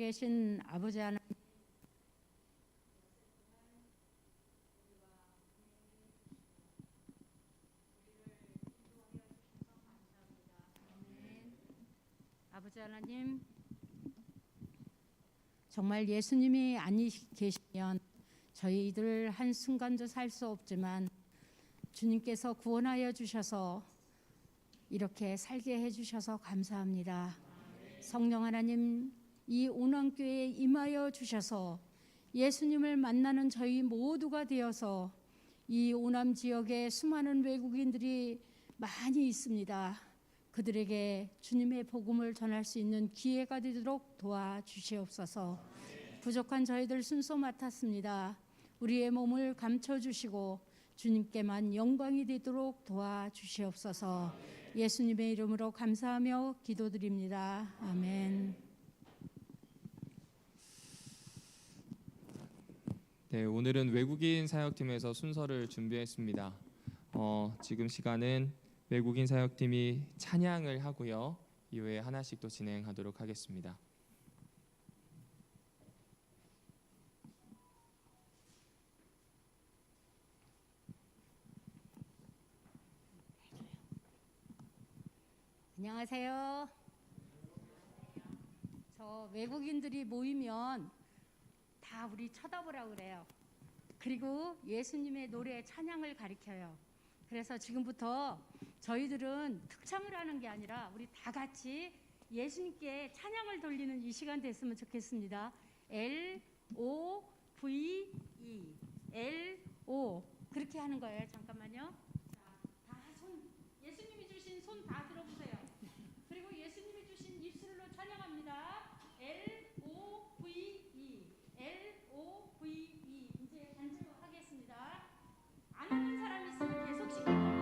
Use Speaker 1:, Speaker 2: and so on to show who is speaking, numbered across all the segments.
Speaker 1: 살아계신 아버지 하나님, 아버지 하나님, 정말 예수님이 아니 계시면 저희들 한순간도 살 수 없지만 주님께서 구원하여 주셔서 이렇게 살게 해주셔서 감사합니다. 성령 하나님, 이 오남교회에 임하여 주셔서 예수님을 만나는 저희 모두가 되어서 이 오남 지역에 수많은 외국인들이 많이 있습니다. 그들에게 주님의 복음을 전할 수 있는 기회가 되도록 도와주시옵소서. 부족한 저희들 순서 맡았습니다. 우리의 몸을 감춰주시고 주님께만 영광이 되도록 도와주시옵소서. 예수님의 이름으로 감사하며 기도드립니다. 아멘.
Speaker 2: 네, 오늘은 외국인 사역팀에서 순서를 준비했습니다. 지금 시간은 외국인 사역팀이 찬양을 하고요. 이후에 하나씩 또 진행하도록 하겠습니다.
Speaker 1: 안녕하세요. 저 외국인들이 모이면 다 우리 쳐다보라고 그래요. 그리고 예수님의 노래 찬양을 가르쳐요. 그래서 지금부터 저희들은 특창을 하는 게 아니라 우리 다 같이 예수님께 찬양을 돌리는 이 시간 됐으면 좋겠습니다. L-O-V-E L-O 그렇게 하는 거예요. 잠깐만요. 자, 다 손, 예수님이 주신 손 다 들어보세요. 그리고 예수님이 주신 입술로 찬양합니다. L-O-V-E L-O-V-E 이제 간증하겠습니다. 안 하는 사람 있으면 계속 시킬 겁니다.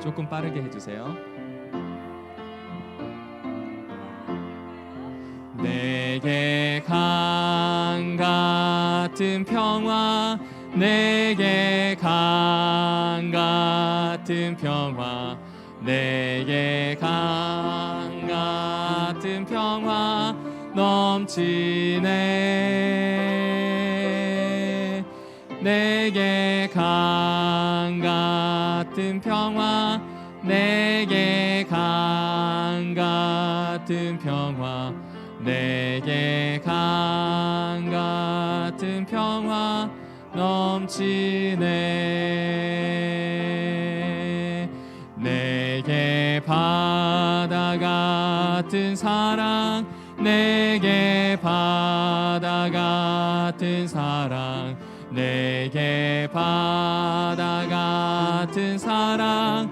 Speaker 2: 조금 빠르게 해주세요. 내게 강 같은 평화, 내게 강 같은 평화, 내게 강 같은 평화 넘치네. 내게 강 같은 평화, 내게 강 같은 평화, 내게 강 같은 평화 넘치네. 내게 바다 같은 사랑, 내게 바다 같은 사랑, 내게 바다 같은 사랑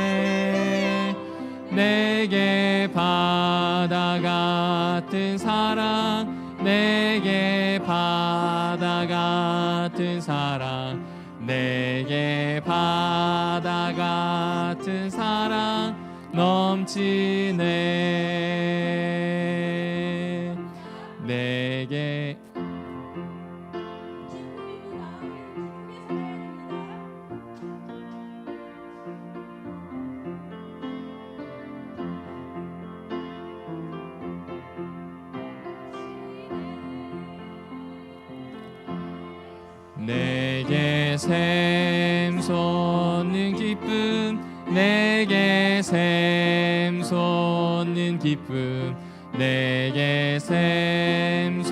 Speaker 2: 넘치네. 내게 바다 같은 사랑, 내게 바다 같은 사랑, 내게 바다 같은 사랑 넘치네. 내게 내게 샘솟는 기쁨, 내게 샘솟는 기쁨, 내게 샘솟는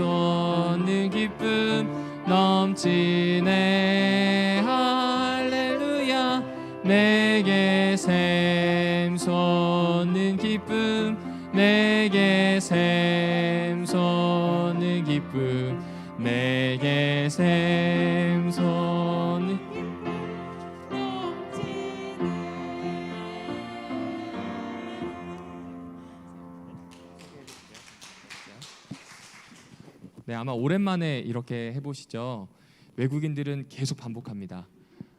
Speaker 2: 기쁨 넘치네. 할렐루야. 내게 샘솟는 기쁨, 내게 샘솟는 기쁨, 내게 샘솟는 네, 아마 오랜만에 이렇게 해보시죠. 외국인들은 계속 반복합니다.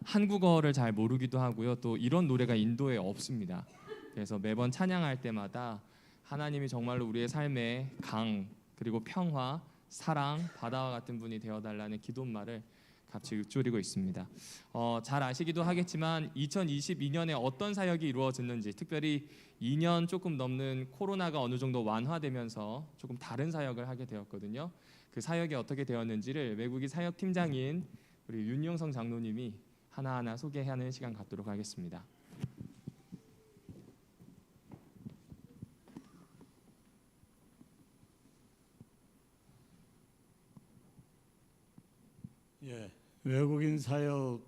Speaker 2: 한국어를 잘 모르기도 하고요. 또 이런 노래가 인도에 없습니다. 그래서 매번 찬양할 때마다 하나님이 정말로 우리의 삶에 강, 그리고 평화, 사랑, 바다와 같은 분이 되어달라는 기도말을 값이 쪼리고 있습니다. 잘 아시기도 하겠지만 2022년에 어떤 사역이 이루어졌는지, 특별히 2년 조금 넘는 코로나가 어느 정도 완화되면서 조금 다른 사역을 하게 되었거든요. 그 사역이 어떻게 되었는지를 외국인 사역 팀장인 우리 윤용성 장로님이 하나하나 소개하는 시간 갖도록 하겠습니다.
Speaker 3: 예, 외국인 사역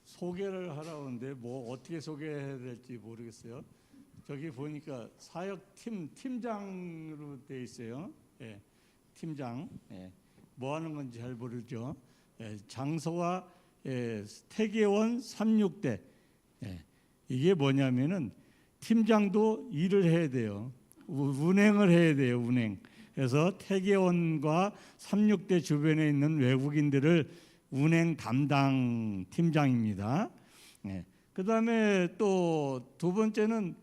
Speaker 3: 소개를 하라는데 뭐 어떻게 소개해야 될지 모르겠어요. 저기 보니까 사역 팀장으로 돼 있어요. 예, 팀장. 예, 뭐 하는 건지 잘 모르죠. 예, 장소가 태계원 36대. 예, 이게 뭐냐면은 팀장도 일을 해야 돼요. 운행을 해야 돼요. 운행. 그래서 태계원과 36대 주변에 있는 외국인들을 운행 담당 팀장입니다. 네. 그다음에 또 두 번째는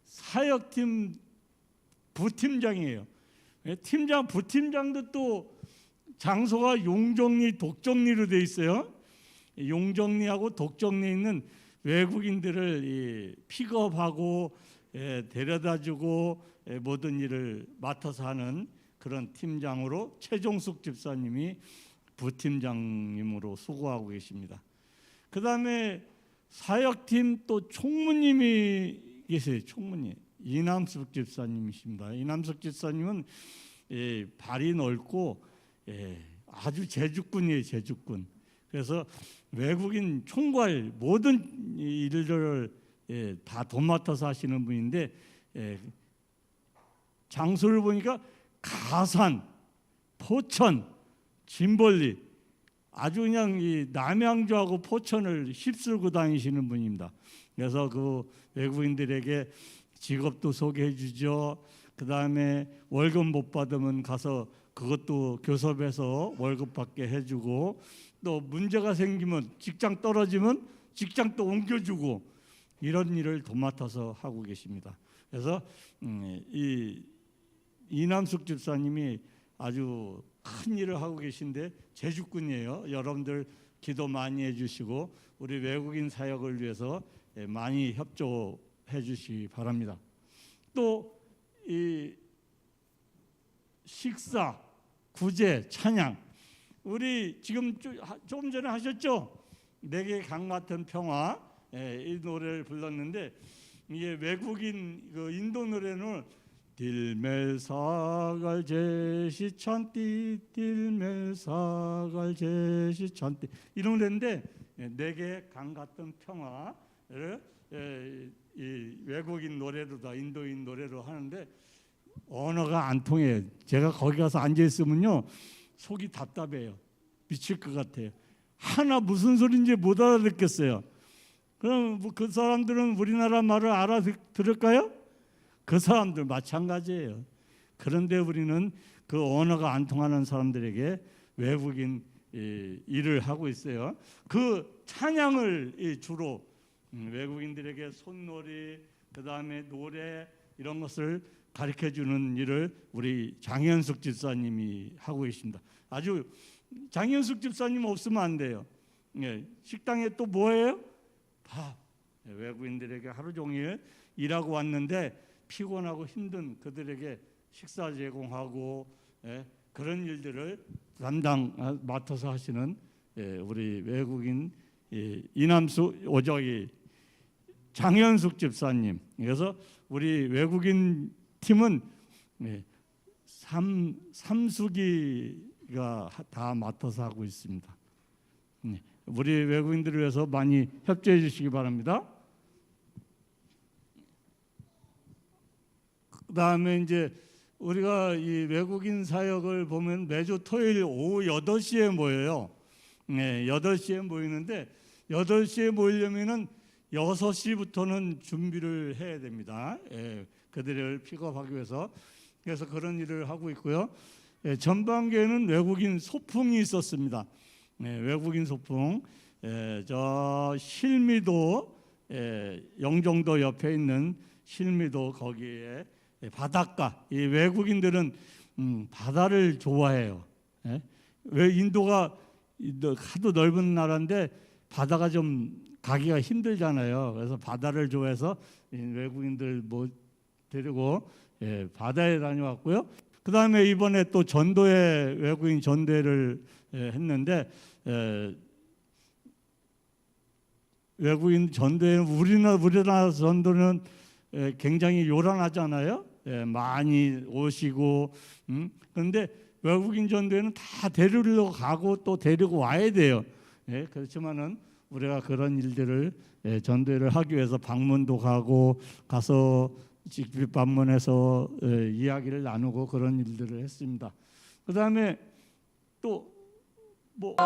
Speaker 3: 사역팀 부팀장이에요. 네. 팀장 부팀장도 또 장소가 용정리 독정리로 돼 있어요. 용정리하고 독정리에 있는 외국인들을 픽업하고 데려다주고 모든 일을 맡아서 하는 그런 팀장으로 최종숙 집사님이 부팀장님으로 수고하고 계십니다. 그 다음에 사역팀 또 총무님이 계세요. 총무님 이남숙 집사님이십니다. 이남숙 집사님은 발이 넓고 아주 제주꾼이에요. 제주꾼. 그래서 외국인 총괄 모든 일들을 다 도맡아서 하시는 분인데 장소를 보니까 가산, 포천, 진벌리 아주 그냥 이 남양주하고 포천을 휩쓸고 다니시는 분입니다. 그래서 그 외국인들에게 직업도 소개해 주죠. 그 다음에 월급 못 받으면 가서 그것도 교섭해서 월급 받게 해주고 또 문제가 생기면 직장 떨어지면 직장 또 옮겨주고 이런 일을 도맡아서 하고 계십니다. 그래서 이 이남숙 집사님이 아주 큰 일을 하고 계신데 제주꾼이에요. 여러분들 기도 많이 해주시고 우리 외국인 사역을 위해서 많이 협조해 주시기 바랍니다. 또 이 식사, 구제, 찬양 우리 지금 조금 전에 하셨죠? 내게 강 같은 평화 이 노래를 불렀는데 이게 외국인 그 인도 노래는 딜멜사갈 제시찬띠 딜멜사갈 제시찬띠 이런 노래인데 내게 강 같은 평화를 이 외국인 노래로 다 인도인 노래로 하는데 언어가 안 통해요. 제가 거기 가서 앉아 있으면요 속이 답답해요. 미칠 것 같아요. 하나 무슨 소리인지 못 알아듣겠어요. 그럼 그 사람들은 우리나라 말을 알아들을까요? 그 사람들 마찬가지예요. 그런데 우리는 그 언어가 안 통하는 사람들에게 외국인 일을 하고 있어요. 그 찬양을 주로 외국인들에게 손놀이, 그 다음에 노래 이런 것을 가르쳐주는 일을 우리 장현숙 집사님이 하고 계십니다. 아주 장현숙 집사님 없으면 안 돼요. 식당에 또 뭐예요? 밥. 외국인들에게 하루 종일 일하고 왔는데 피곤하고 힘든 그들에게 식사 제공하고 그런 일들을 맡아서 하시는 우리 외국인 이남수 오저기 장현숙 집사님. 그래서 우리 외국인 팀은 삼수기가 다 맡아서 하고 있습니다. 우리 외국인들을 위해서 많이 협조해 주시기 바랍니다. 그다음에 이제 우리가 이 외국인 사역을 보면 매주 토요일 오후 8시에 모여요. 8시에 모이는데 8시에 모이려면은 6시부터는 준비를 해야 됩니다. 그들을 픽업하기 위해서. 그래서 그런 일을 하고 있고요. 전반기에는 외국인 소풍이 있었습니다. 외국인 소풍. 저 실미도 영종도 옆에 있는 실미도 거기에 바닷가. 이 외국인들은 바다를 좋아해요. 왜 인도가 하도 넓은 나라인데 바다가 좀 가기가 힘들잖아요. 그래서 바다를 좋아해서 외국인들 뭐 데리고 바다에 다녀왔고요. 그 다음에 이번에 또 전도회 외국인 전도회를 했는데 외국인 전도회는 우리나라 전도는 굉장히 요란하잖아요. 많이 오시고 그런데 외국인 전도회는 다 데리러 가고 또 데리고 와야 돼요. 그렇지만은 우리가 그런 일들을 전도회를 하기 위해서 방문도 가서 직접 방문해서 이야기를 나누고 그런 일들을 했습니다. 그 다음에 또 뭐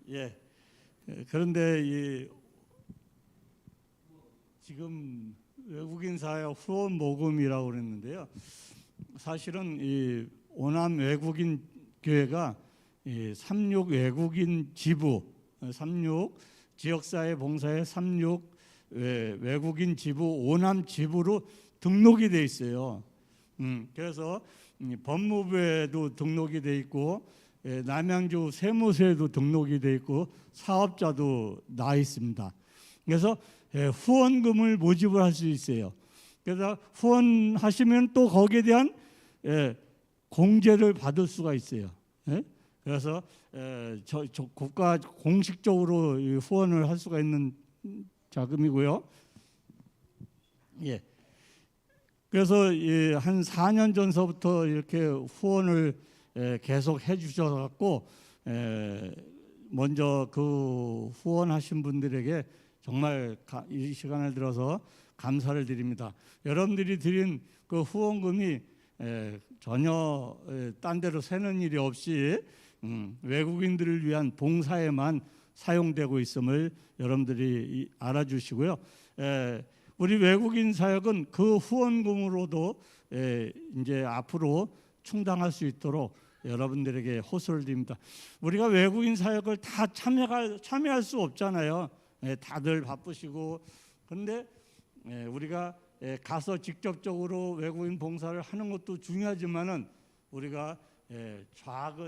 Speaker 3: 예. 그런데 지금 외국인 사회 후원 모금이라고 그랬는데요. 사실은 이 오남 외국인 교회가 36 외국인 지부, 36 지역사회 봉사회 36 외국인 지부 오남 지부로 등록이 돼 있어요. 그래서 법무부에도 등록이 돼 있고 남양주 세무서에도 등록이 돼 있고 사업자도 나 있습니다. 그래서 후원금을 모집을 할 수 있어요. 그래서 후원하시면 또 거기에 대한 공제를 받을 수가 있어요. 그래서 국가 공식적으로 후원을 할 수가 있는 자금이고요. 예. 그래서 한 4년 전서부터 이렇게 후원을 계속 해주셔서 먼저 그 후원하신 분들에게 정말 이 시간을 들어서 감사를 드립니다. 여러분들이 드린 그 후원금이 전혀 딴 데로 새는 일이 없이 외국인들을 위한 봉사에만 사용되고 있음을 여러분들이 알아주시고요. 우리 외국인 사역은 그 후원금으로도 이제 앞으로 충당할 수 있도록 여러분들에게 호소를 드립니다. 우리가 외국인 사역을 다 참여할 수 없잖아요. 다들 바쁘시고. 그런데 우리가 가서 직접적으로 외국인 봉사를 하는 것도 중요하지만은 우리가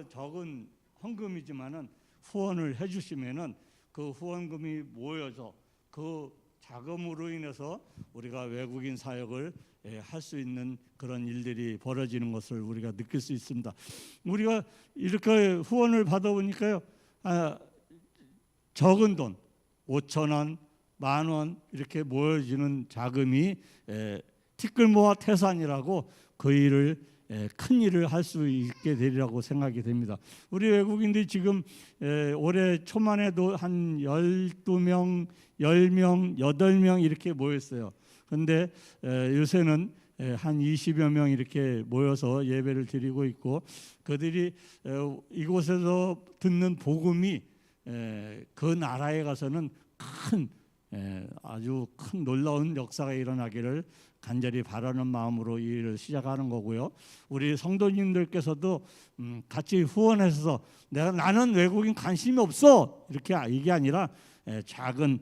Speaker 3: 적은 헌금이지만은 후원을 해주시면은 그 후원금이 모여서 그 자금으로 인해서 우리가 외국인 사역을 할 수 있는 그런 일들이 벌어지는 것을 우리가 느낄 수 있습니다. 우리가 이렇게 후원을 받아보니까요, 적은 돈 5,000원, 10,000원 이렇게 모여지는 자금이 티끌모아 태산이라고 그 일을 큰 일을 할 수 있게 되리라고 생각이 됩니다. 우리 외국인들이 지금 올해 초만 해도 한 12명, 10명, 8명 이렇게 모였어요. 그런데 요새는 한 20여 명 이렇게 모여서 예배를 드리고 있고, 그들이 이곳에서 듣는 복음이 그 나라에 가서는 아주 큰 놀라운 역사가 일어나기를 간절히 바라는 마음으로 이 일을 시작하는 거고요. 우리 성도님들께서도 같이 후원해서 나는 외국인 관심이 없어 이렇게 이게 아니라 작은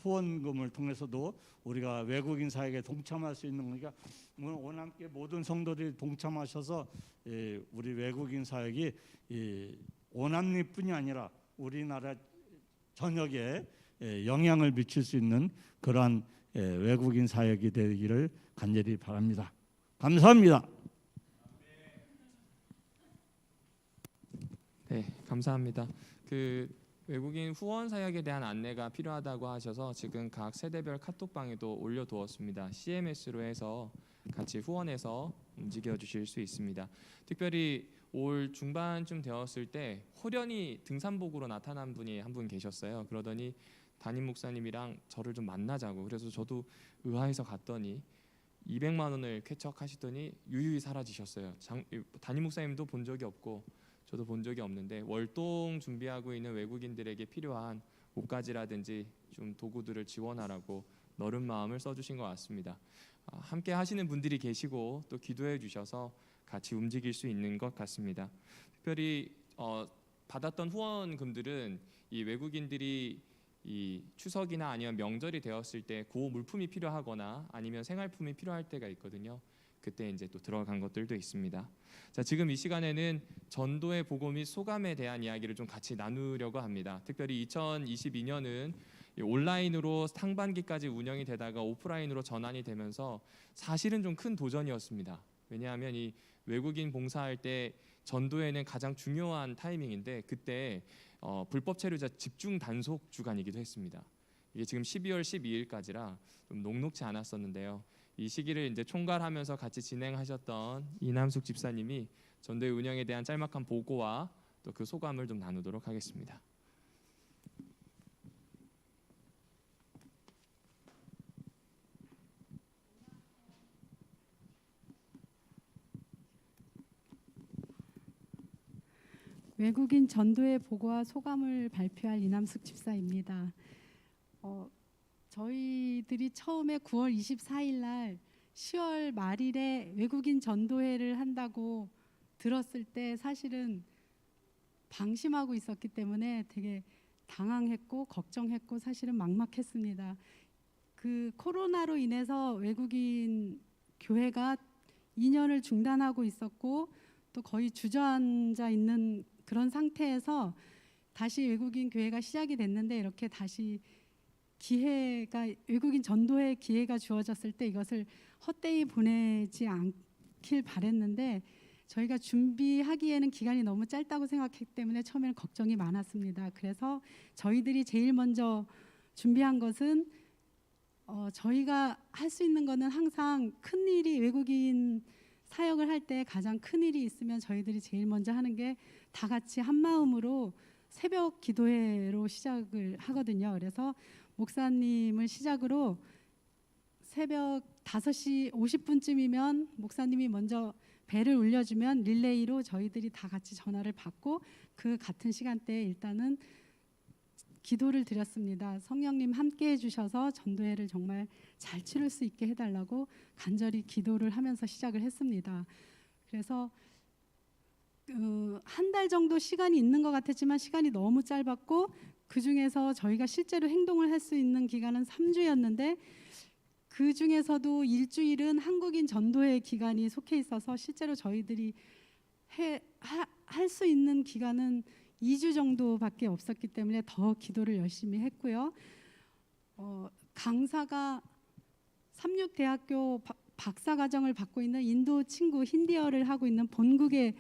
Speaker 3: 후원금을 통해서도 우리가 외국인 사역에 동참할 수 있는 거니까 오늘 오남께 모든 성도들이 동참하셔서 우리 외국인 사역이 오남리뿐이 아니라 우리나라 전역에 영향을 미칠 수 있는 그러한 외국인 사역이 되기를 간절히 바랍니다. 감사합니다.
Speaker 2: 네, 감사합니다. 그 외국인 후원 사역에 대한 안내가 필요하다고 하셔서 지금 각 세대별 카톡방에도 올려두었습니다. CMS로 해서 같이 후원해서 움직여 주실 수 있습니다. 특별히 올 중반쯤 되었을 때 호련히 등산복으로 나타난 분이 한 분 계셨어요. 그러더니 담임 목사님이랑 저를 좀 만나자고. 그래서 저도 의아해서 갔더니 200만 원을 쾌척하시더니 유유히 사라지셨어요. 담임 목사님도 본 적이 없고 저도 본 적이 없는데 월동 준비하고 있는 외국인들에게 필요한 옷가지라든지 좀 도구들을 지원하라고 너른 마음을 써주신 것 같습니다. 함께 하시는 분들이 계시고 또 기도해 주셔서 같이 움직일 수 있는 것 같습니다. 특별히 받았던 후원금들은 이 외국인들이 이 추석이나 아니면 명절이 되었을 때 고 물품이 필요하거나 아니면 생활품이 필요할 때가 있거든요. 그때 이제 또 들어간 것들도 있습니다. 자, 지금 이 시간에는 전도의 보고 및 소감에 대한 이야기를 좀 같이 나누려고 합니다. 특별히 2022년은 온라인으로 상반기까지 운영이 되다가 오프라인으로 전환이 되면서 사실은 좀 큰 도전이었습니다. 왜냐하면 이 외국인 봉사할 때 전도에는 가장 중요한 타이밍인데 그때 불법 체류자 집중 단속 주간이기도 했습니다. 이게 지금 12월 12일까지라 좀 녹록지 않았었는데요. 이 시기를 이제 총괄하면서 같이 진행하셨던 이남숙 집사님이 전도의 운영에 대한 짤막한 보고와 또 그 소감을 좀 나누도록 하겠습니다.
Speaker 4: 외국인 전도의 보고와 소감을 발표할 이남숙 집사입니다. 저희들이 처음에 9월 24일 날 10월 말일에 외국인 전도회를 한다고 들었을 때 사실은 방심하고 있었기 때문에 되게 당황했고 걱정했고 사실은 막막했습니다. 그 코로나로 인해서 외국인 교회가 2년을 중단하고 있었고 또 거의 주저앉아 있는 그런 상태에서 다시 외국인 교회가 시작이 됐는데 이렇게 다시 기회가 외국인 전도회 기회가 주어졌을 때 이것을 헛되이 보내지 않길 바랬는데 저희가 준비하기에는 기간이 너무 짧다고 생각했기 때문에 처음에는 걱정이 많았습니다. 그래서 저희들이 제일 먼저 준비한 것은 저희가 할 수 있는 거는 항상 큰 일이 외국인 사역을 할 때 가장 큰 일이 있으면 저희들이 제일 먼저 하는 게 다 같이 한 마음으로 새벽 기도회로 시작을 하거든요. 그래서 목사님을 시작으로 새벽 5시 50분쯤이면 목사님이 먼저 벨을 울려주면 릴레이로 저희들이 다 같이 전화를 받고 그 같은 시간대에 일단은 기도를 드렸습니다. 성령님 함께 해주셔서 전도회를 정말 잘 치를 수 있게 해달라고 간절히 기도를 하면서 시작을 했습니다. 그래서 한 달 정도 시간이 있는 것 같았지만 시간이 너무 짧았고 그 중에서 저희가 실제로 행동을 할 수 있는 기간은 3주였는데 그 중에서도 일주일은 한국인 전도회 기간이 속해 있어서 실제로 저희들이 할 수 있는 기간은 2주 정도밖에 없었기 때문에 더 기도를 열심히 했고요. 강사가 삼육대학교 박사과정을 받고 있는 인도 친구 힌디어를 하고 있는 본국의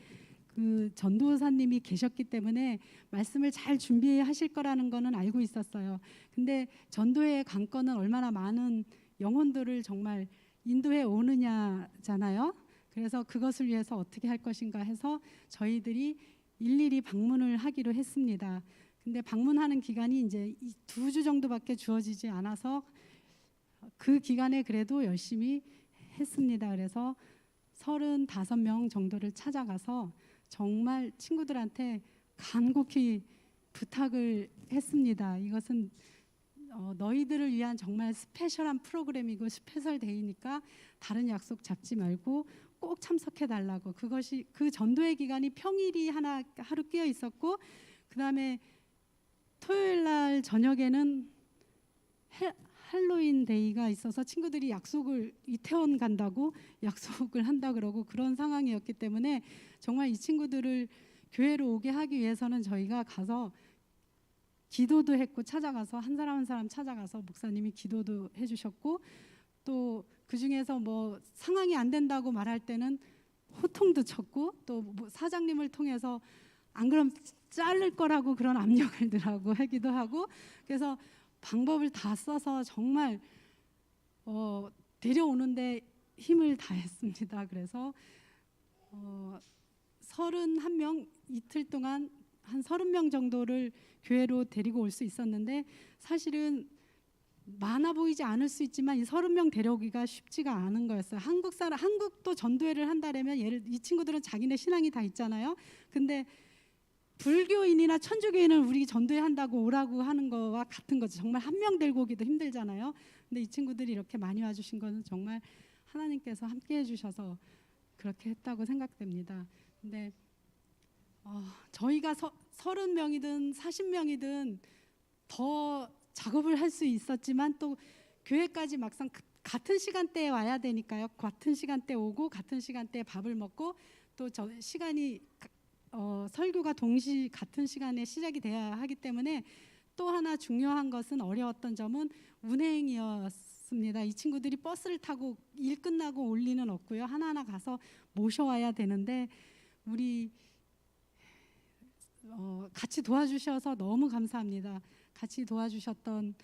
Speaker 4: 그 전도사님이 계셨기 때문에 말씀을 잘 준비하실 거라는 거는 알고 있었어요. 근데 전도의 관건은 얼마나 많은 영혼들을 정말 인도에 오느냐잖아요. 그래서 그것을 위해서 어떻게 할 것인가 해서 저희들이 일일이 방문을 하기로 했습니다. 근데 방문하는 기간이 이제 2주 정도밖에 주어지지 않아서 그 기간에 그래도 열심히 했습니다. 그래서 35명 정도를 찾아가서 정말 친구들한테 간곡히 부탁을 했습니다. 이것은 너희들을 위한 정말 스페셜한 프로그램이고 스페셜 데이니까 다른 약속 잡지 말고 꼭 참석해 달라고. 그것이 그 전도의 기간이 평일이 하루 끼어 있었고 그다음에 토요일 날 저녁에는 할로윈 데이가 있어서 친구들이 약속을 이태원 간다고 약속을 한다 그러고 그런 상황이었기 때문에 정말 이 친구들을 교회로 오게 하기 위해서는 저희가 가서 기도도 했고 찾아가서 한 사람 한 사람 찾아가서 목사님이 기도도 해주셨고 또 그 중에서 뭐 상황이 안 된다고 말할 때는 호통도 쳤고 또 뭐 사장님을 통해서 안 그럼 자를 거라고 그런 압력을 들라고 하기도 하고 그래서 방법을 다 써서 정말 데려오는데 힘을 다했습니다. 그래서 31명 이틀 동안 한 30명 정도를 교회로 데리고 올 수 있었는데 사실은 많아 보이지 않을 수 있지만 이 30명 데려오기가 쉽지가 않은 거였어요. 한국도 전도회를 한다라면 이 친구들은 자기네 신앙이 다 있잖아요. 근데 불교인이나 천주교인은 우리 전도회 한다고 오라고 하는 거와 같은 거죠. 정말 한 명 데리고 오기도 힘들잖아요. 근데 이 친구들이 이렇게 많이 와주신 거는 정말 하나님께서 함께 해주셔서 그렇게 했다고 생각됩니다. 근데 저희가 30명이든 40명이든 더 작업을 할 수 있었지만 또 교회까지 막상 같은 시간대에 와야 되니까요. 같은 시간대 오고 같은 시간대에 밥을 먹고 또 시간이 설교가 동시 같은 시간에 시작이 돼야 하기 때문에 또 하나 중요한 것은 어려웠던 점은 운행이었습니다. 이 친구들이 버스를 타고 일 끝나고 올 리는 없고요. 하나하나 가서 모셔와야 되는데 우리 같이 도와주셔서 너무 감사합니다. 같이 도와주셨던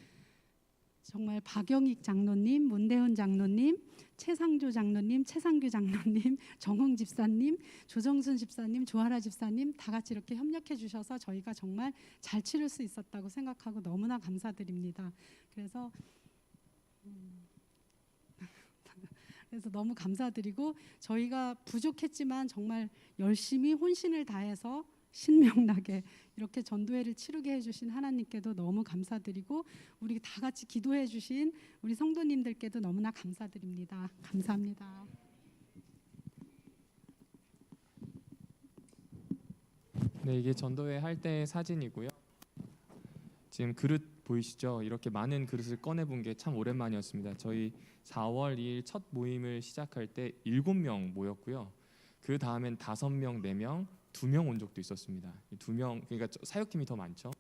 Speaker 4: 정말 박영익 장로님, 문대훈 장로님, 최상조 장로님, 최상규 장로님, 정홍 집사님, 조정순 집사님, 조아라 집사님 다 같이 이렇게 협력해 주셔서 저희가 정말 잘 치를 수 있었다고 생각하고 너무나 감사드립니다. 그래서 너무 감사드리고 저희가 부족했지만 정말 열심히 혼신을 다해서 신명나게 이렇게 전도회를 치르게 해주신 하나님께도 너무 감사드리고 우리 다 같이 기도해 주신 우리 성도님들께도 너무나 감사드립니다. 감사합니다.
Speaker 2: 네, 이게 전도회 할 때 사진이고요. 지금 그릇 보이시죠? 이렇게 많은 그릇을 꺼내본 게 참 오랜만이었습니다. 저희 4월 2일 첫 모임을 시작할 때 7명 모였고요. 그 다음엔 5명, 4명, 2명 온 적도 있었습니다. 2명, 그러니까 사역팀이 더 많죠.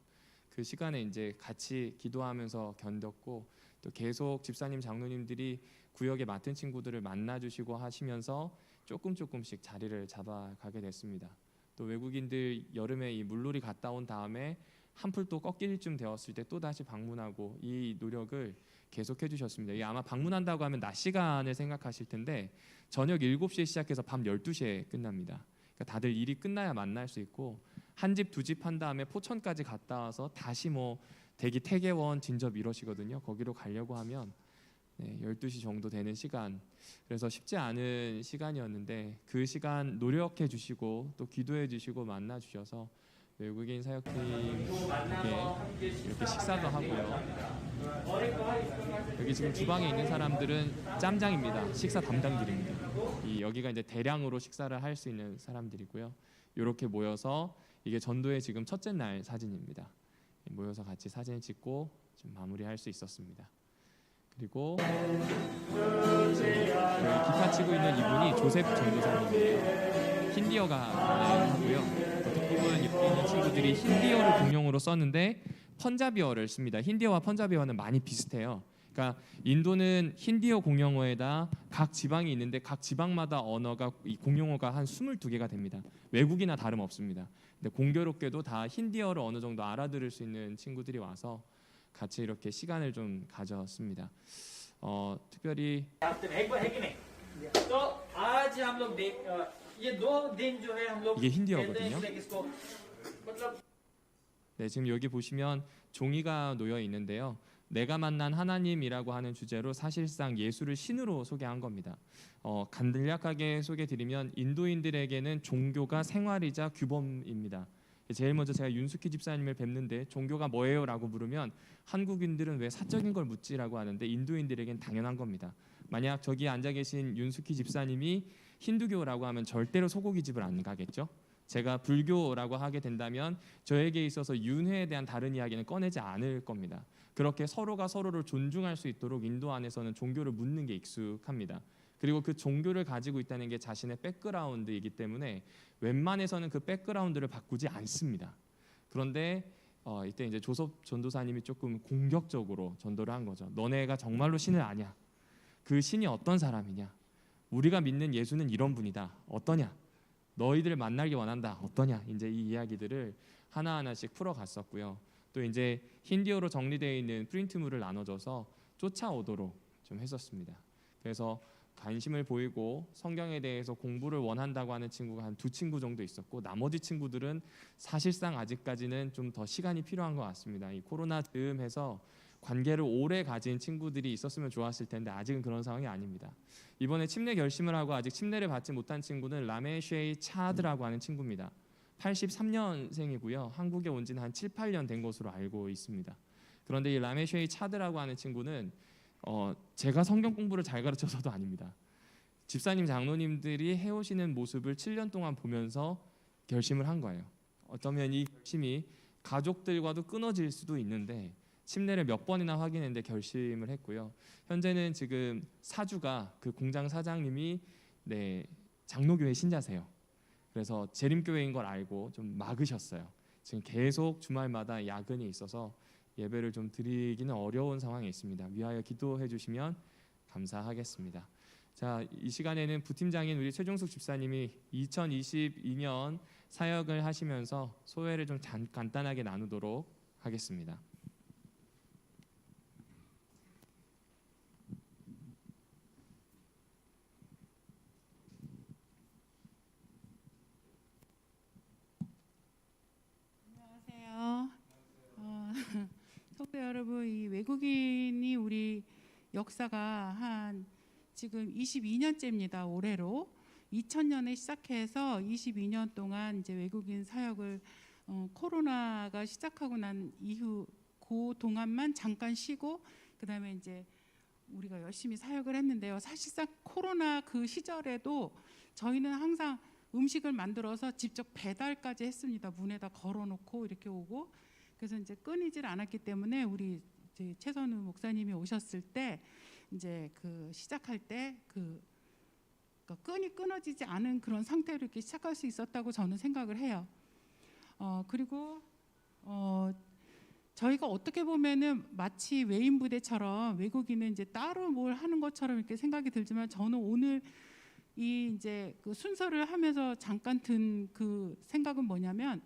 Speaker 2: 그 시간에 이제 같이 기도하면서 견뎠고 또 계속 집사님, 장로님들이 구역에 맡은 친구들을 만나주시고 하시면서 조금씩 자리를 잡아가게 됐습니다. 또 외국인들 여름에 이 물놀이 갔다 온 다음에 한풀 또 꺾일 쯤 되었을 때 또 다시 방문하고 이 노력을 계속해 주셨습니다. 이게 아마 방문한다고 하면 낮 시간을 생각하실 텐데 저녁 7시에 시작해서 밤 12시에 끝납니다. 그러니까 다들 일이 끝나야 만날 수 있고 한 집, 2집 한 다음에 포천까지 갔다 와서 다시 뭐 대기 태계원, 진접 이러시거든요. 거기로 가려고 하면 12시 정도 되는 시간. 그래서 쉽지 않은 시간이었는데 그 시간 노력해 주시고 또 기도해 주시고 만나 주셔서 외국인 사역팀 이렇게 식사도 하고요. 여기 지금 주방에 있는 사람들은 짬장입니다. 식사 담당들입니다. 여기가 이제 대량으로 식사를 할 수 있는 사람들이고요. 이렇게 모여서 이게 전도의 지금 첫째 날 사진입니다. 모여서 같이 사진 찍고 좀 마무리할 수 있었습니다. 그리고 기타 치고 있는 이분이 조셉 전도사님이에요. 힌디어가 하고요. 대부분 여기 있는 친구들이 힌디어를 공용으로 썼는데 펀자비어를 씁니다. 힌디어와 펀자비어는 많이 비슷해요. 그러니까 인도는 힌디어 공용어에다 각 지방이 있는데 각 지방마다 언어가 이 공용어가 한 22개가 됩니다. 외국이나 다름없습니다. 근데 공교롭게도 다 힌디어를 어느 정도 알아들을 수 있는 친구들이 와서 같이 이렇게 시간을 좀 가졌습니다. 특별히 이게 힌디어거든요. 네, 지금 여기 보시면 종이가 놓여 있는데요. 내가 만난 하나님이라고 하는 주제로 사실상 예수를 신으로 소개한 겁니다. 간략하게 소개드리면 인도인들에게는 종교가 생활이자 규범입니다. 제일 먼저 제가 윤숙희 집사님을 뵙는데 종교가 뭐예요? 라고 물으면 한국인들은 왜 사적인 걸 묻지라고 하는데 인도인들에겐 당연한 겁니다. 만약 저기 앉아 계신 윤숙희 집사님이 힌두교라고 하면 절대로 소고기 집을 안 가겠죠. 제가 불교라고 하게 된다면 저에게 있어서 윤회에 대한 다른 이야기는 꺼내지 않을 겁니다. 그렇게 서로가 서로를 존중할 수 있도록 인도 안에서는 종교를 묻는 게 익숙합니다. 그리고 그 종교를 가지고 있다는 게 자신의 백그라운드이기 때문에 웬만해서는 그 백그라운드를 바꾸지 않습니다. 그런데 이때 이제 조섭 전도사님이 조금 공격적으로 전도를 한 거죠. 너네가 정말로 신을 아냐? 그 신이 어떤 사람이냐? 우리가 믿는 예수는 이런 분이다. 어떠냐? 너희들 만나기 원한다. 어떠냐? 이제 이 이야기들을 하나하나씩 풀어갔었고요. 또 이제 힌디어로 정리되어 있는 프린트물을 나눠줘서 쫓아오도록 좀 했었습니다. 그래서 관심을 보이고 성경에 대해서 공부를 원한다고 하는 친구가 한 2친구 정도 있었고 나머지 친구들은 사실상 아직까지는 좀 더 시간이 필요한 것 같습니다. 이 코로나 즈음해서 관계를 오래 가진 친구들이 있었으면 좋았을 텐데 아직은 그런 상황이 아닙니다. 이번에 침례 결심을 하고 아직 침례를 받지 못한 친구는 라메쉐이 차드라고 하는 친구입니다. 83년생이고요. 한국에 온 지는 한 7, 8년 된 것으로 알고 있습니다. 그런데 이 라메쉐이 차드라고 하는 친구는 제가 성경 공부를 잘 가르쳐서도 아닙니다. 집사님, 장로님들이 해오시는 모습을 7년 동안 보면서 결심을 한 거예요. 어쩌면 이 결심이 가족들과도 끊어질 수도 있는데 침례를 몇 번이나 확인했는데 결심을 했고요. 현재는 지금 사주가 그 공장 사장님이 장로교회 신자세요. 그래서 재림교회인 걸 알고 좀 막으셨어요. 지금 계속 주말마다 야근이 있어서 예배를 좀 드리기는 어려운 상황에 있습니다. 위하여 기도해 주시면 감사하겠습니다. 자, 이 시간에는 부팀장인 우리 최종숙 집사님이 2022년 사역을 하시면서 소회를 좀 간단하게 나누도록 하겠습니다.
Speaker 5: 안녕하세요. 성도 여러분, 이 외국인이 우리 역사가 한 지금 22년째입니다. 올해로 2000년에 시작해서 22년 동안 이제 외국인 사역을 코로나가 시작하고 난 이후 그 동안만 잠깐 쉬고 그다음에 이제 우리가 열심히 사역을 했는데요. 사실상 코로나 그 시절에도 저희는 항상 음식을 만들어서 직접 배달까지 했습니다. 문에다 걸어놓고 이렇게 오고. 그래서 이제 끊이질 않았기 때문에 우리 이제 최선우 목사님이 오셨을 때 이제 그 시작할 때 그러니까 끈이 끊어지지 않은 그런 상태로 이렇게 시작할 수 있었다고 저는 생각을 해요. 그리고 저희가 어떻게 보면은 마치 외인 부대처럼 외국인은 이제 따로 뭘 하는 것처럼 이렇게 생각이 들지만 저는 오늘 이 이제 그 순서를 하면서 잠깐 든 그 생각은 뭐냐면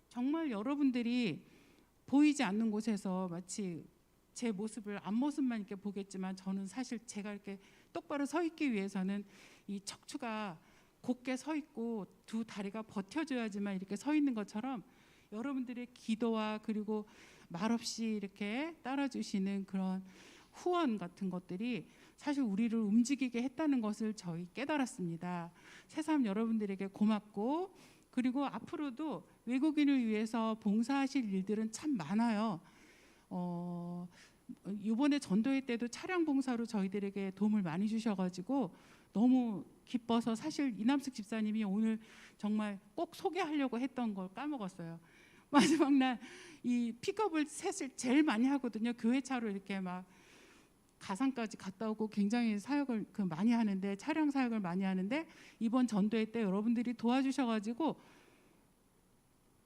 Speaker 5: 정말 여러분들이 보이지 않는 곳에서 마치 제 모습을 앞모습만 이렇게 보겠지만 저는 사실 제가 이렇게 똑바로 서 있기 위해서는 이 척추가 곧게 서 있고 두 다리가 버텨줘야지만 이렇게 서 있는 것처럼 여러분들의 기도와 그리고 말없이 이렇게 따라주시는 그런 후원 같은 것들이 사실 우리를 움직이게 했다는 것을 저희 깨달았습니다. 새삼 여러분들에게 고맙고 그리고 앞으로도 외국인을 위해서 봉사하실 일들은 참 많아요. 이번에 전도회 때도 차량 봉사로 저희들에게 도움을 많이 주셔가지고 너무 기뻐서 사실 이남숙 집사님이 오늘 정말 꼭 소개하려고 했던 걸 까먹었어요. 마지막 날 이 픽업을 셋을 제일 많이 하거든요. 교회 차로 이렇게 막 가산까지 갔다 오고 굉장히 사역을 많이 하는데 차량 사역을 많이 하는데 이번 전도회 때 여러분들이 도와주셔가지고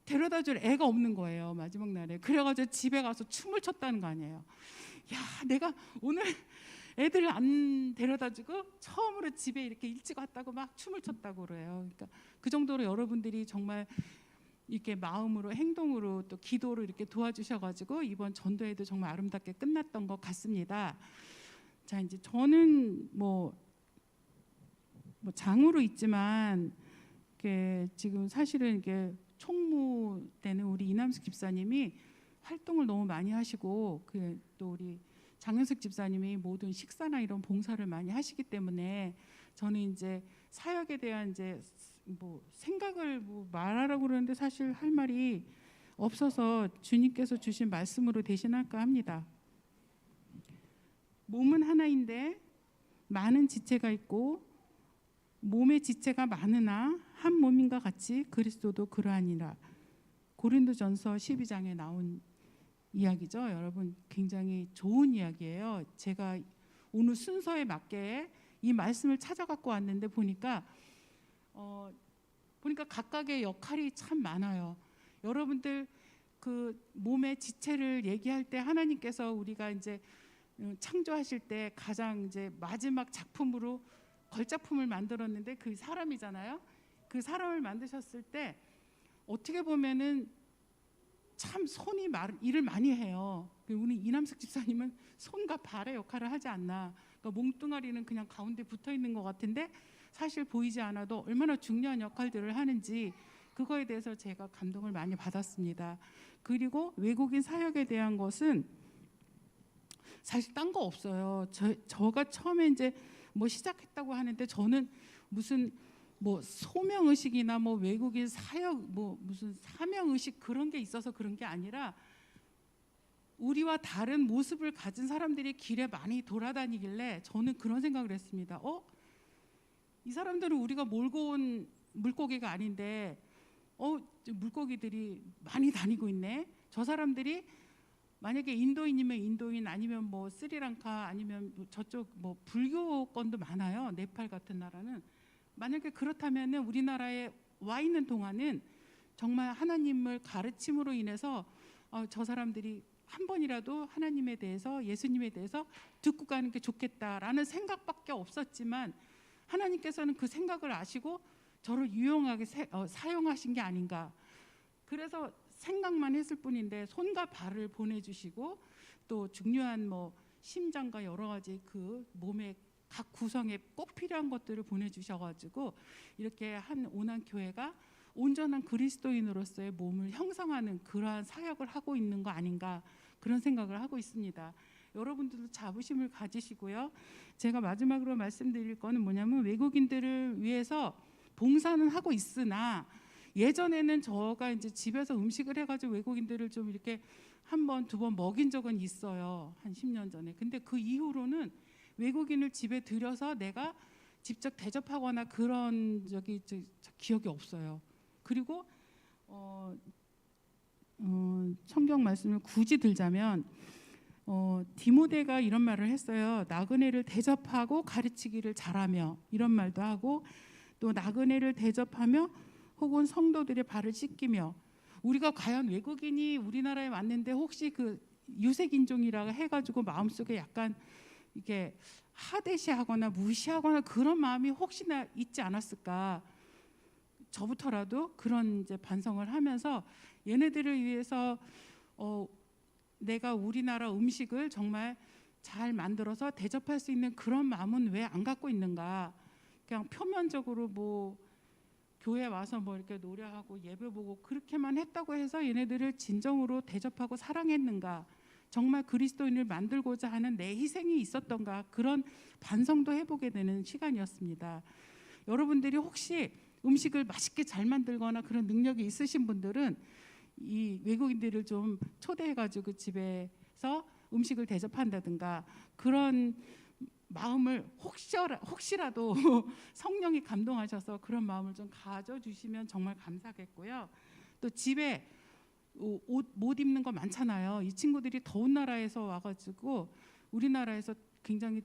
Speaker 5: 데려다줄 애가 없는 거예요. 마지막 날에. 그래가지고 집에 가서 춤을 췄다는 거 아니에요. 야, 내가 오늘 애들 안 데려다주고 처음으로 집에 이렇게 일찍 왔다고 막 춤을 췄다고 그래요. 그러니까 그 정도로 여러분들이 정말 이렇게 마음으로 행동으로 또 기도로 이렇게 도와주셔가지고 이번 전도회도 정말 아름답게 끝났던 것 같습니다. 자, 이제 저는 뭐 장으로 있지만 이게 지금 사실은 이게 총무 때는 우리 이남숙 집사님이 활동을 너무 많이 하시고 또 우리 장현숙 집사님이 모든 식사나 이런 봉사를 많이 하시기 때문에 저는 이제 사역에 대한 이제 뭐 생각을 말하라고 그러는데 사실 할 말이 없어서 주님께서 주신 말씀으로 대신할까 합니다. 몸은 하나인데 많은 지체가 있고 몸의 지체가 많으나 한 몸인가 같이 그리스도도 그러하니라. 고린도전서 12장에 나온 이야기죠. 여러분 굉장히 좋은 이야기예요. 제가 오늘 순서에 맞게 이 말씀을 찾아갖고 왔는데 보니까 각각의 역할이 참 많아요. 여러분들 그 몸의 지체를 얘기할 때 하나님께서 우리가 이제 창조하실 때 가장 이제 마지막 작품으로 걸작품을 만들었는데 그 사람이잖아요. 그 사람을 만드셨을 때 어떻게 보면은 참 손이 일을 많이 해요. 우리 이남숙 집사님은 손과 발의 역할을 하지 않나. 그러니까 몸뚱아리는 그냥 가운데 붙어 있는 것 같은데 사실 보이지 않아도 얼마나 중요한 역할들을 하는지 그거에 대해서 제가 감동을 많이 받았습니다. 그리고 외국인 사역에 대한 것은 사실 딴 거 없어요. 저가 처음에 이제 뭐 시작했다고 하는데 저는 무슨 뭐 소명 의식이나 뭐 외국인 사역 뭐 무슨 사명 의식 그런 게 있어서 그런 게 아니라 우리와 다른 모습을 가진 사람들이 길에 많이 돌아다니길래 저는 그런 생각을 했습니다. 이 사람들은 우리가 몰고 온 물고기가 아닌데 물고기들이 많이 다니고 있네. 저 사람들이 만약에 인도인이면 인도인, 아니면 뭐 스리랑카, 아니면 저쪽 뭐 불교권도 많아요. 네팔 같은 나라는. 만약에 그렇다면은 우리나라에 와 있는 동안은 정말 하나님을 가르침으로 인해서 저 사람들이 한 번이라도 하나님에 대해서, 예수님에 대해서 듣고 가는 게 좋겠다라는 생각밖에 없었지만, 하나님께서는 그 생각을 아시고 저를 유용하게 사용하신 게 아닌가. 그래서 생각만 했을 뿐인데 손과 발을 보내주시고, 또 중요한 뭐 심장과 여러 가지 그 몸의 각 구성에 꼭 필요한 것들을 보내주셔가지고 이렇게 한 오난교회가 온전한 그리스도인으로서의 몸을 형성하는 그러한 사역을 하고 있는 거 아닌가, 그런 생각을 하고 있습니다. 여러분들도 자부심을 가지시고요. 제가 마지막으로 말씀드릴 거는 뭐냐면, 외국인들을 위해서 봉사는 하고 있으나, 예전에는 저가 이제 집에서 음식을 해가지고 외국인들을 좀 이렇게 한 번, 두 번 먹인 적은 있어요. 한 10년 전에. 근데 그 이후로는 외국인을 집에 들여서 내가 직접 대접하거나 그런 적이 기억이 없어요. 그리고 성경 말씀을 굳이 들자면 디모데가 이런 말을 했어요. 나그네를 대접하고 가르치기를 잘하며, 이런 말도 하고, 또 나그네를 대접하며 혹은 성도들의 발을 씻기며. 우리가 과연 외국인이 우리나라에 왔는데 혹시 그 유색인종이라고 해가지고 마음속에 약간 이게 하대시하거나 무시하거나 그런 마음이 혹시나 있지 않았을까. 저부터라도 그런 이제 반성을 하면서 얘네들을 위해서 내가 우리나라 음식을 정말 잘 만들어서 대접할 수 있는 그런 마음은 왜 안 갖고 있는가. 그냥 표면적으로 뭐 교회 와서 뭐 이렇게 노래하고 예배 보고 그렇게만 했다고 해서 얘네들을 진정으로 대접하고 사랑했는가. 정말 그리스도인을 만들고자 하는 내 희생이 있었던가, 그런 반성도 해보게 되는 시간이었습니다. 여러분들이 혹시 음식을 맛있게 잘 만들거나 그런 능력이 있으신 분들은 이 외국인들을 좀 초대해가지고 집에서 음식을 대접한다든가, 그런 마음을 혹시라도 성령이 감동하셔서 그런 마음을 좀 가져주시면 정말 감사하겠고요. 또 집에 옷 못 입는 거 많잖아요. 이 친구들이 더운 나라에서 와가지고 우리나라에서 굉장히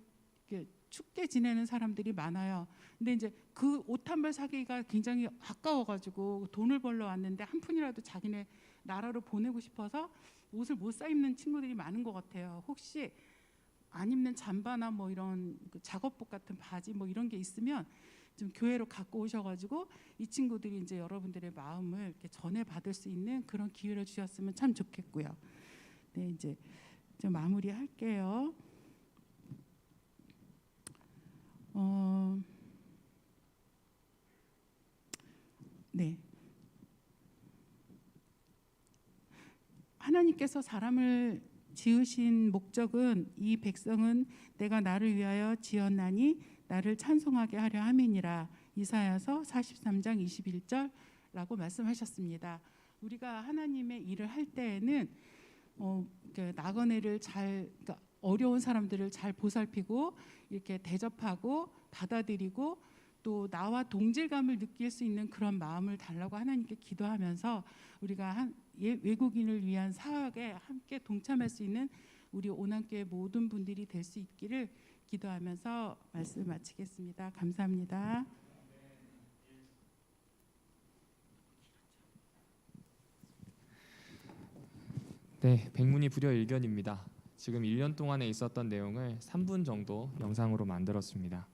Speaker 5: 춥게 지내는 사람들이 많아요. 근데 이제 그 옷 한 벌 사기가 굉장히 아까워가지고 돈을 벌러 왔는데 한 푼이라도 자기네 나라로 보내고 싶어서 옷을 못 사 입는 친구들이 많은 것 같아요. 혹시 안 입는 잠바나 뭐 이런 그 작업복 같은 바지 뭐 이런 게 있으면 좀 교회로 갖고 오셔가지고 이 친구들이 이제 여러분들의 마음을 이렇게 전해 받을 수 있는 그런 기회를 주셨으면 참 좋겠고요. 네, 이제 좀 마무리할게요. 네. 하나님께서 사람을 지으신 목적은, 이 백성은 내가 나를 위하여 지었나니 나를 찬송하게 하려 함이니라. 이사야서 43장 21절라고 말씀하셨습니다. 우리가 하나님의 일을 할 때에는 나그네를 그러니까 어려운 사람들을 잘 보살피고 이렇게 대접하고 받아들이고, 또 나와 동질감을 느낄 수 있는 그런 마음을 달라고 하나님께 기도하면서 우리가 외국인을 위한 사역에 함께 동참할 수 있는 우리 오난교회 모든 분들이 될 수 있기를 기도하면서 말씀 마치겠습니다. 감사합니다.
Speaker 2: 네, 백문이불여일견입니다. 지금 1년 동안에 있었던 내용을 3분 정도 영상으로 만들었습니다.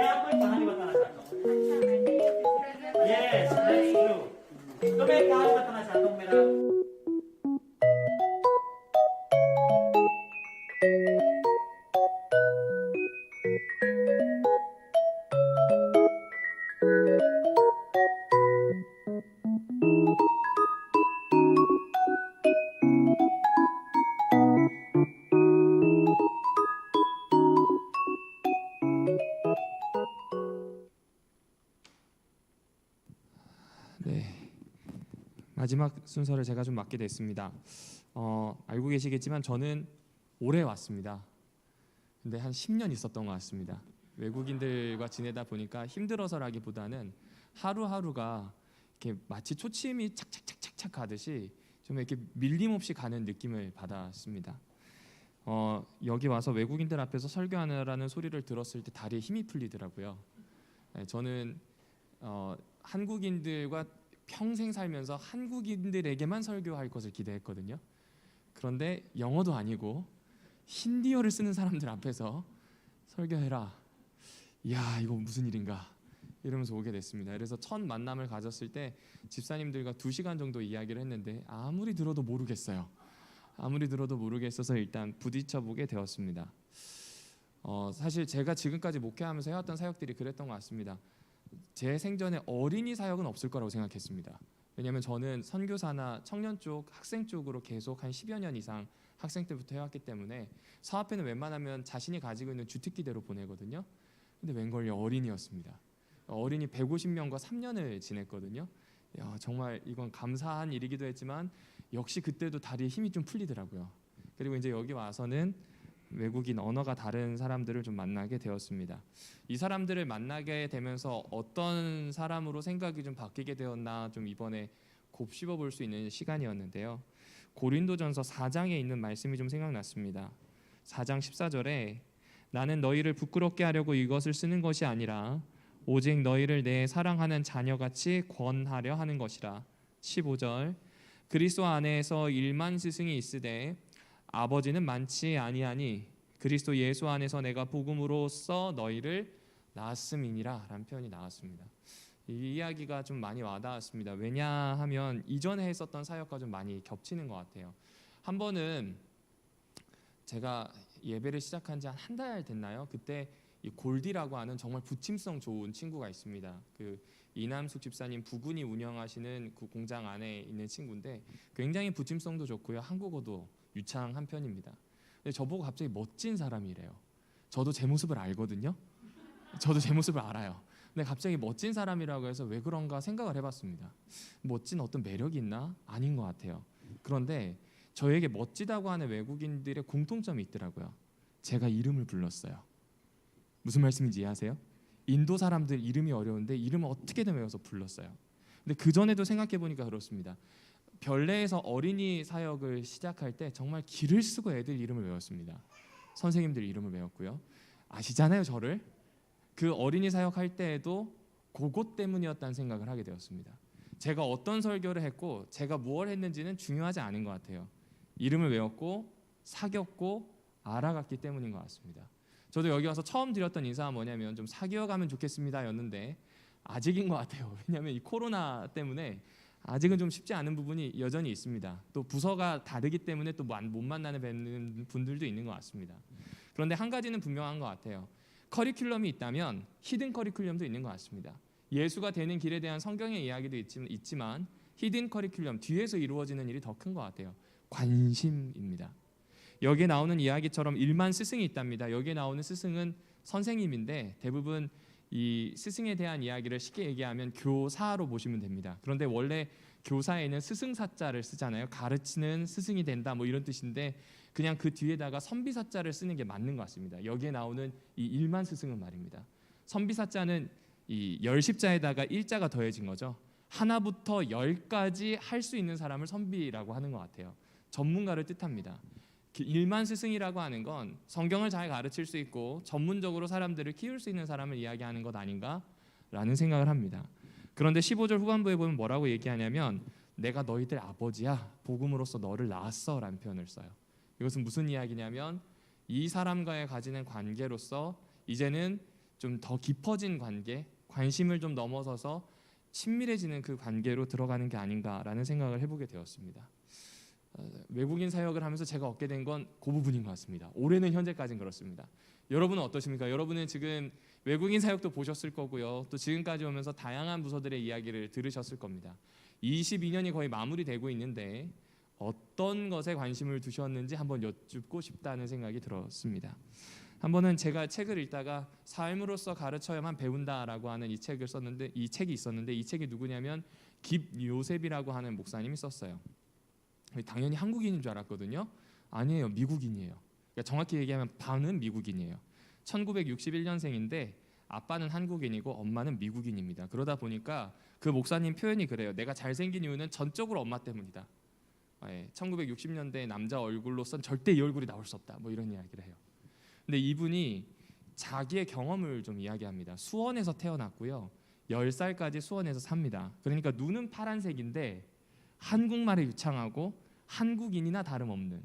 Speaker 6: Kaya ako'y kahaliwat na sa ato. Yes, that's true. Ito may kahaliwat na sa atong mera.
Speaker 2: 네, 마지막 순서를 제가 좀 맡게 됐습니다. 알고 계시겠지만 저는 올해 왔습니다. 근데 한 10년 있었던 것 같습니다. 외국인들과 지내다 보니까 힘들어서라기보다는 하루하루가 이렇게 마치 초침이 착착착착착 가듯이 좀 이렇게 밀림 없이 가는 느낌을 받았습니다. 여기 와서 외국인들 앞에서 설교하느라는 소리를 들었을 때 다리에 힘이 풀리더라고요. 네, 저는 한국인들과 평생 살면서 한국인들에게만 설교할 것을 기대했거든요. 그런데 영어도 아니고 힌디어를 쓰는 사람들 앞에서 설교해라. 이야, 이거 무슨 일인가 이러면서 오게 됐습니다. 그래서 첫 만남을 가졌을 때 집사님들과 2시간 정도 이야기를 했는데 아무리 들어도 모르겠어요. 아무리 들어도 모르겠어서 일단 부딪혀보게 되었습니다. 사실 제가 지금까지 목회하면서 해왔던 사역들이 그랬던 것 같습니다. 제 생전에 어린이 사역은 없을 거라고 생각했습니다. 왜냐하면 저는 선교사나 청년 쪽, 학생 쪽으로 계속 한 10여 년 이상 학생 때부터 해왔기 때문에 사업회는 웬만하면 자신이 가지고 있는 주특기대로 보내거든요. 근데 웬걸요, 어린이였습니다. 어린이 150명과 3년을 지냈거든요. 야, 정말 이건 감사한 일이기도 했지만 역시 그때도 다리에 힘이 좀 풀리더라고요. 그리고 이제 여기 와서는 외국인, 언어가 다른 사람들을 좀 만나게 되었습니다. 이 사람들을 만나게 되면서 어떤 사람으로 생각이 좀 바뀌게 되었나 좀 이번에 곱씹어 볼 수 있는 시간이었는데요. 고린도전서 4장에 있는 말씀이 좀 생각났습니다. 4장 14절에 나는 너희를 부끄럽게 하려고 이것을 쓰는 것이 아니라 오직 너희를 내 사랑하는 자녀같이 권하려 하는 것이라. 15절 그리스도 안에서 1만 스승이 있으되 아버지는 많지 아니하니 그리스도 예수 안에서 내가 복음으로써 너희를 낳았음이니라 라는 표현이 나왔습니다. 이 이야기가 좀 많이 와닿았습니다. 왜냐하면 이전에 했었던 사역과 좀 많이 겹치는 것 같아요. 한 번은 제가 예배를 시작한 지 한 달 됐나요? 그때 이 골디라고 하는 정말 부침성 좋은 친구가 있습니다. 그 이남숙 집사님 부군이 운영하시는 그 공장 안에 있는 친구인데 굉장히 부침성도 좋고요, 한국어도 유창한 편입니다. 근데 저보고 갑자기 멋진 사람이래요. 저도 제 모습을 알거든요. 저도 제 모습을 알아요. 근데 갑자기 멋진 사람이라고 해서 왜 그런가 생각을 해봤습니다. 멋진 어떤 매력이 있나? 아닌 것 같아요. 그런데 저에게 멋지다고 하는 외국인들의 공통점이 있더라고요. 제가 이름을 불렀어요. 무슨 말씀인지 이해하세요? 인도 사람들 이름이 어려운데 이름을 어떻게든 외워서 불렀어요. 근데 그 전에도 생각해 보니까 그렇습니다. 별내에서 어린이 사역을 시작할 때 정말 기를 쓰고 애들 이름을 외웠습니다. 선생님들 이름을 외웠고요. 아시잖아요, 저를. 그 어린이 사역할 때에도 그것 때문이었다는 생각을 하게 되었습니다. 제가 어떤 설교를 했고 제가 무엇을 했는지는 중요하지 않은 것 같아요. 이름을 외웠고 사귀었고 알아갔기 때문인 것 같습니다. 저도 여기 와서 처음 드렸던 인사가 뭐냐면 좀 사귀어가면 좋겠습니다 였는데 아직인 것 같아요. 왜냐하면 이 코로나 때문에 아직은 좀 쉽지 않은 부분이 여전히 있습니다. 또 부서가 다르기 때문에 또 못 만나는 뵙는 분들도 있는 것 같습니다. 그런데 한 가지는 분명한 것 같아요. 커리큘럼이 있다면 히든 커리큘럼도 있는 것 같습니다. 예수가 되는 길에 대한 성경의 이야기도 있지만 히든 커리큘럼 뒤에서 이루어지는 일이 더 큰 것 같아요. 관심입니다. 여기에 나오는 이야기처럼 1만 스승이 있답니다. 여기에 나오는 스승은 선생님인데 대부분 이 스승에 대한 이야기를 쉽게 얘기하면 교사로 보시면 됩니다. 그런데 원래 교사에는 스승사자를 쓰잖아요. 가르치는 스승이 된다 뭐 이런 뜻인데 그냥 그 뒤에다가 선비사자를 쓰는 게 맞는 것 같습니다. 여기에 나오는 이 1만 스승은 말입니다. 선비사자는 이 열십자에다가 일자가 더해진 거죠. 하나부터 10까지 할 수 있는 사람을 선비라고 하는 것 같아요. 전문가를 뜻합니다. 1만 스승이라고 하는 건 성경을 잘 가르칠 수 있고 전문적으로 사람들을 키울 수 있는 사람을 이야기하는 것 아닌가라는 생각을 합니다. 그런데 15절 후반부에 보면 뭐라고 얘기하냐면 내가 너희들 아버지야 복음으로써 너를 낳았어 라는 표현을 써요. 이것은 무슨 이야기냐면 이 사람과의 가지는 관계로서 이제는 좀 더 깊어진 관계, 관심을 좀 넘어서서 친밀해지는 그 관계로 들어가는 게 아닌가라는 생각을 해보게 되었습니다. 외국인 사역을 하면서 제가 얻게 된 건 그 부분인 것 같습니다. 올해는 현재까지는 그렇습니다. 여러분은 어떠십니까? 여러분은 지금 외국인 사역도 보셨을 거고요. 또 지금까지 오면서 다양한 부서들의 이야기를 들으셨을 겁니다. 22년이 거의 마무리되고 있는데 어떤 것에 관심을 두셨는지 한번 여쭙고 싶다는 생각이 들었습니다. 한 번은 제가 책을 읽다가 삶으로서 가르쳐야만 배운다라고 하는 이 책을 썼는데, 이 책이 있었는데, 이 책이 누구냐면 김요셉이라고 하는 목사님이 썼어요. 당연히 한국인인 줄 알았거든요. 아니에요, 미국인이에요. 그러니까 정확히 얘기하면 반은 미국인이에요. 1961년생인데 아빠는 한국인이고 엄마는 미국인입니다. 그러다 보니까 그 목사님 표현이 그래요. 내가 잘생긴 이유는 전적으로 엄마 때문이다. 1960년대 남자 얼굴로선 절대 이 얼굴이 나올 수 없다. 뭐 이런 이야기를 해요. 근데 이분이 자기의 경험을 좀 이야기합니다. 수원에서 태어났고요. 10살까지 수원에서 삽니다. 그러니까 눈은 파란색인데 한국말에 유창하고 한국인이나 다름없는.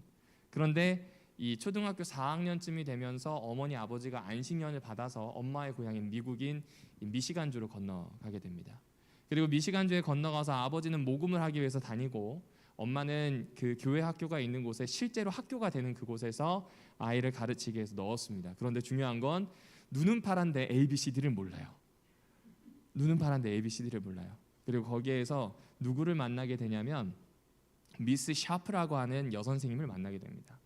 Speaker 2: 그런데 이 초등학교 4학년쯤이 되면서 어머니 아버지가 안식년을 받아서 엄마의 고향인 미국인 미시간주로 건너가게 됩니다. 그리고 미시간주에 건너가서 아버지는 모금을 하기 위해서 다니고 엄마는 그 교회 학교가 있는 곳에 실제로 학교가 되는 그곳에서 아이를 가르치기 위해서 넣었습니다. 그런데 중요한 건 눈은 파란데 ABCD를 몰라요. 눈은 파란데 ABCD를 몰라요. 그리고 거기에서 누구를 만나게 되냐면 미스 샤프라고 하는 여선생님을 만나게 됩니다.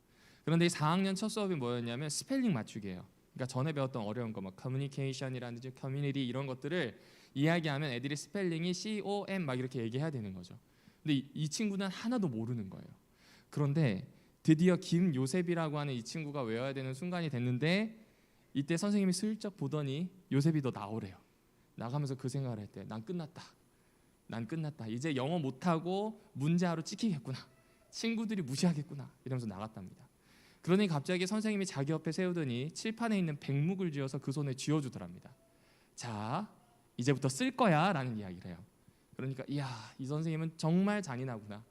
Speaker 2: 그런데 이 4학년 첫 수업이 뭐였냐면 스펠링 맞추기예요. 그러니까 전에 배웠던 어려운 거, 막 커뮤니케이션이라든지 커뮤니티 이런 것들을 이야기하면 애들이 스펠링이 COM 막 이렇게 얘기해야 되는 거죠. 근데 이 친구는 하나도 모르는 거예요. 그런데 드디어 김요셉이라고 하는 이 친구가 외워야 되는 순간이 됐는데 이때 선생님이 슬쩍 보더니 요셉이 너 나오래요. 나가면서 그 생각을 했대. 난 끝났다. 난 끝났다. 이제 영어 못하고 문제하러 찍히겠구나. 친구들이 무시하겠구나. 이러면서 나갔답니다. 그러니 갑자기 선생님이 자기 옆에 세우더니 칠판에 있는 백묵을 쥐어서 그 손에 쥐어주더랍니다. 자, 이제부터 쓸 거야 라는 이야기를 해요. 그러니까 이야, 이 선생님은 정말 잔인하구나.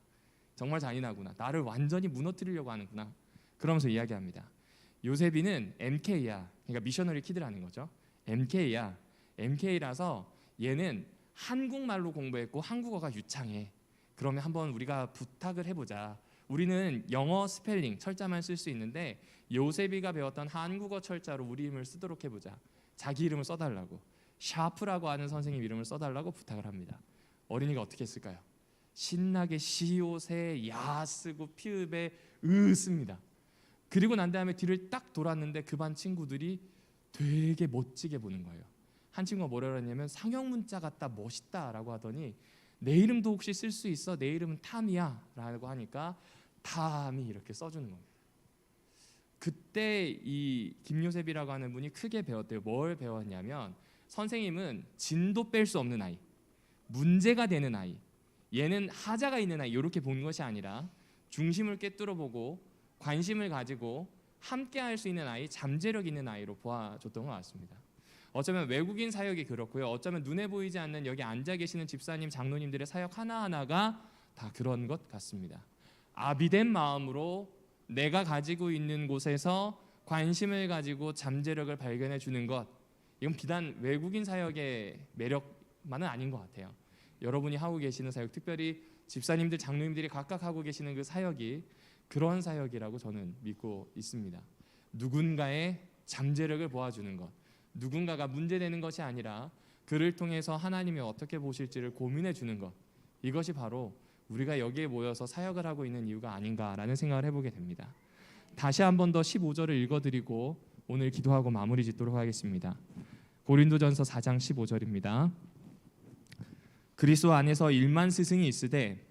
Speaker 2: 정말 잔인하구나. 나를 완전히 무너뜨리려고 하는구나. 그러면서 이야기합니다. 요셉이는 MK야. 그러니까 미셔너리 키드라는 거죠. MK야. MK라서 얘는 한국말로 공부했고 한국어가 유창해. 그러면 한번 우리가 부탁을 해보자. 우리는 영어 스펠링 철자만 쓸 수 있는데 요셉이가 배웠던 한국어 철자로 우리 이름을 쓰도록 해보자. 자기 이름을 써달라고. 샤프라고 하는 선생님 이름을 써달라고 부탁을 합니다. 어린이가 어떻게 했을까요? 신나게 시옷에 야 쓰고 피읍에 으 씁니다. 그리고 난 다음에 뒤를 딱 돌았는데 그 반 친구들이 되게 멋지게 보는 거예요. 한 친구가 뭐라고 했냐면 상형 문자 같다 멋있다라고 하더니 내 이름도 혹시 쓸 수 있어? 내 이름은 탐이야 라고 하니까 탐이 이렇게 써주는 겁니다. 그때 이 김요셉이라고 하는 분이 크게 배웠대요. 뭘 배웠냐면 선생님은 진도 뺄 수 없는 아이, 문제가 되는 아이, 얘는 하자가 있는 아이 이렇게 본 것이 아니라 중심을 꿰뚫어보고 관심을 가지고 함께 할 수 있는 아이, 잠재력 있는 아이로 보아줬던 것 같습니다. 어쩌면 외국인 사역이 그렇고요. 어쩌면 눈에 보이지 않는 여기 앉아 계시는 집사님, 장로님들의 사역 하나하나가 다 그런 것 같습니다. 아비된 마음으로 내가 가지고 있는 곳에서 관심을 가지고 잠재력을 발견해 주는 것, 이건 비단 외국인 사역의 매력만은 아닌 것 같아요. 여러분이 하고 계시는 사역, 특별히 집사님들, 장로님들이 각각 하고 계시는 그 사역이 그런 사역이라고 저는 믿고 있습니다. 누군가의 잠재력을 보아주는 것, 누군가가 문제되는 것이 아니라 그를 통해서 하나님이 어떻게 보실지를 고민해 주는 것, 이것이 바로 우리가 여기에 모여서 사역을 하고 있는 이유가 아닌가라는 생각을 해보게 됩니다. 다시 한 번 더 15절을 읽어드리고 오늘 기도하고 마무리 짓도록 하겠습니다. 고린도전서 4장 15절입니다. 그리스도 안에서 1만 스승이 있으되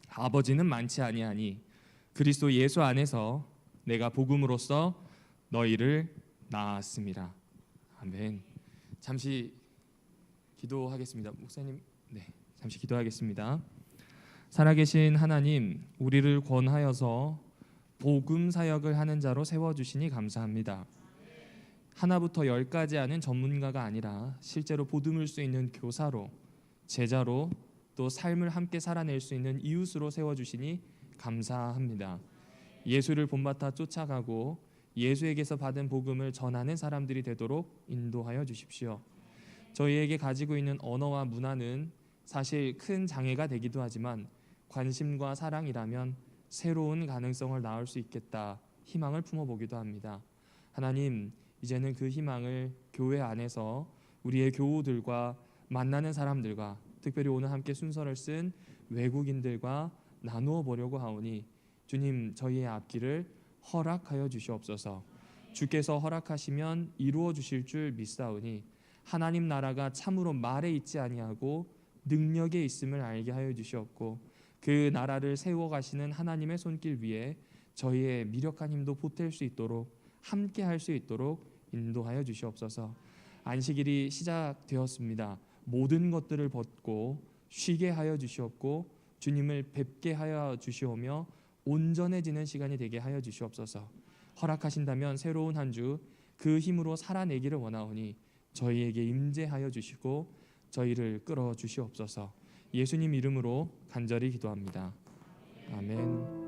Speaker 2: 아버지는 많지 아니하니 그리스도 예수 안에서 내가 복음으로써 너희를 낳았습니다. 아멘. 잠시 기도하겠습니다. 목사님, 네, 잠시 기도하겠습니다. 살아계신 하나님, 우리를 권하여서 복음 사역을 하는 자로 세워주시니 감사합니다. 하나부터 10까지 아는 전문가가 아니라 실제로 보듬을 수 있는 교사로, 제자로, 또 삶을 함께 살아낼 수 있는 이웃으로 세워주시니 감사합니다. 예수를 본받아 쫓아가고 예수에게서 받은 복음을 전하는 사람들이 되도록 인도하여 주십시오. 저희에게 가지고 있는 언어와 문화는 사실 큰 장애가 되기도 하지만 관심과 사랑이라면 새로운 가능성을 낳을 수 있겠다 희망을 품어보기도 합니다. 하나님, 이제는 그 희망을 교회 안에서 우리의 교우들과 만나는 사람들과 특별히 오늘 함께 순서를 쓴 외국인들과 나누어 보려고 하오니 주님, 저희의 앞길을 허락하여 주시옵소서. 주께서 허락하시면 이루어 주실 줄 믿사오니 하나님 나라가 참으로 말에 있지 아니하고 능력에 있음을 알게 하여 주시옵고 그 나라를 세워 가시는 하나님의 손길 위에 저희의 미력한 힘도 보탤 수 있도록 함께 할 수 있도록 인도하여 주시옵소서. 안식일이 시작되었습니다. 모든 것들을 벗고 쉬게 하여 주시옵고 주님을 뵙게 하여 주시오며 온전해지는 시간이 되게 하여 주시옵소서. 허락하신다면 새로운 한 주 그 힘으로 살아내기를 원하오니 저희에게 임재하여 주시고 저희를 끌어 주시옵소서. 예수님 이름으로 간절히 기도합니다. 아멘.